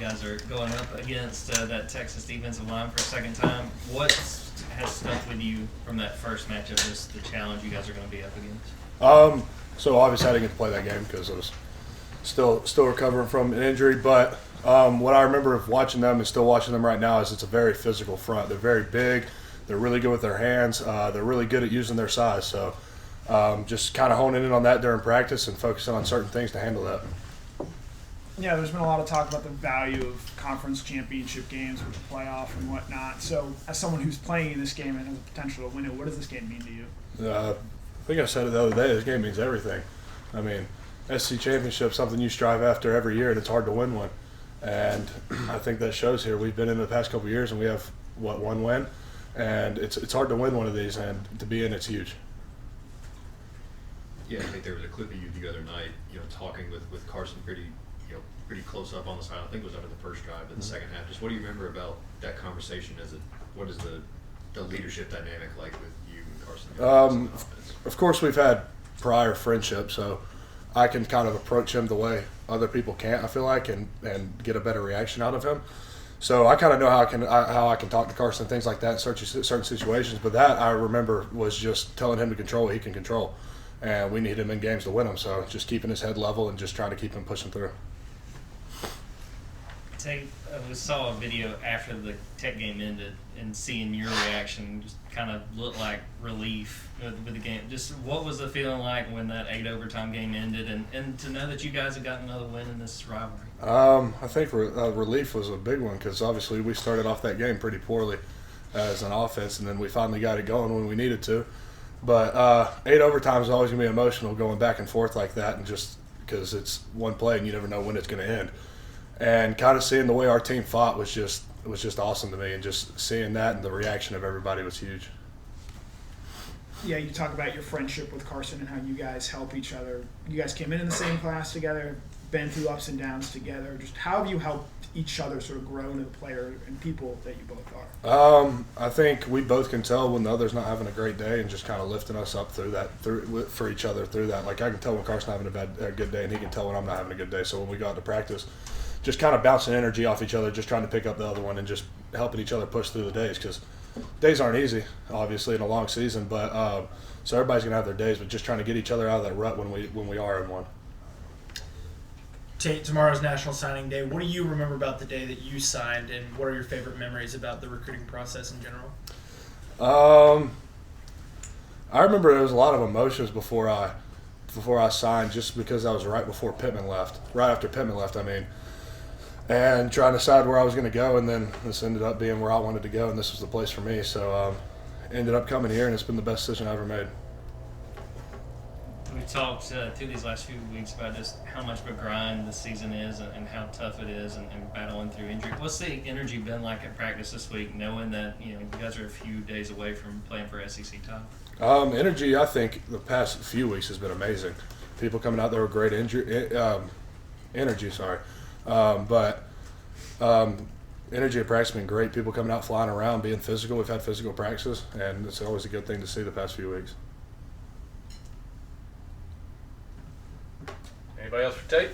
guys are going up against that Texas defensive line for a second time. What has stuck with you from that first matchup, just the challenge you guys are going to be up against? So obviously I didn't get to play that game because I was still recovering from an injury. But what I remember of watching them and still watching them right now is it's a very physical front. They're very big. They're really good with their hands. They're really good at using their size. So just kind of honing in on that during practice and focusing on certain things to handle that. Yeah, there's been a lot of talk about the value of conference championship games with the playoff and whatnot. So, as someone who's playing in this game and has the potential to win it, what does this game mean to you? I think I said it the other day. This game means everything. I mean, SC championship, something you strive after every year, and it's hard to win one. And I think that shows here. We've been in the past couple of years, and we have one win, and it's hard to win one of these, and to be in it's huge. Yeah, I think there was a clip of you the other night, talking with Carson pretty close up on the side. I think it was after the first drive, but the second half. Just what do you remember about that conversation? What is the leadership dynamic like with you and Carson? Of course, we've had prior friendship, so I can kind of approach him the way other people can't, I feel like, and get a better reaction out of him. So I kind of know how I can talk to Carson, things like that in certain situations. But that I remember was just telling him to control what he can control, and we need him in games to win them. So just keeping his head level and just trying to keep him pushing through. We saw a video after the Tech game ended, and seeing your reaction just kind of looked like relief with the game. Just what was the feeling like when that 8 overtime game ended, and to know that you guys had gotten another win in this rivalry? I think relief was a big one because obviously we started off that game pretty poorly as an offense, and then we finally got it going when we needed to. But 8 overtime is always going to be emotional going back and forth like that, and just because it's one play and you never know when it's going to end. And kind of seeing the way our team fought was just awesome to me, and just seeing that and the reaction of everybody was huge. Yeah, you talk about your friendship with Carson and how you guys help each other. You guys came in the same class together, been through ups and downs together. Just how have you helped each other sort of grow into the player and people that you both are? I think we both can tell when the other's not having a great day, and just kind of lifting us up for each other through that. Like I can tell when Carson's having a good day, and he can tell when I'm not having a good day. So when we got to practice, just kind of bouncing energy off each other, just trying to pick up the other one and just helping each other push through the days, because days aren't easy, obviously, in a long season. But so everybody's going to have their days, but just trying to get each other out of that rut when we are in one. Tate, tomorrow's National Signing Day. What do you remember about the day that you signed, and what are your favorite memories about the recruiting process in general? I remember there was a lot of emotions before I signed, just because I was right after Pittman left, I mean. And trying to decide where I was going to go, and then this ended up being where I wanted to go, and this was the place for me. So ended up coming here, and it's been the best decision I ever made. We talked through these last few weeks about just how much of a grind this season is and how tough it is and battling through injury. What's the energy been like at practice this week, knowing that you guys are a few days away from playing for SEC title? Energy, I think the past few weeks has been amazing. People coming out there with great energy. But energy at practice has been great. People coming out, flying around, being physical. We've had physical practices, and it's always a good thing to see the past few weeks. Anybody else for Tate?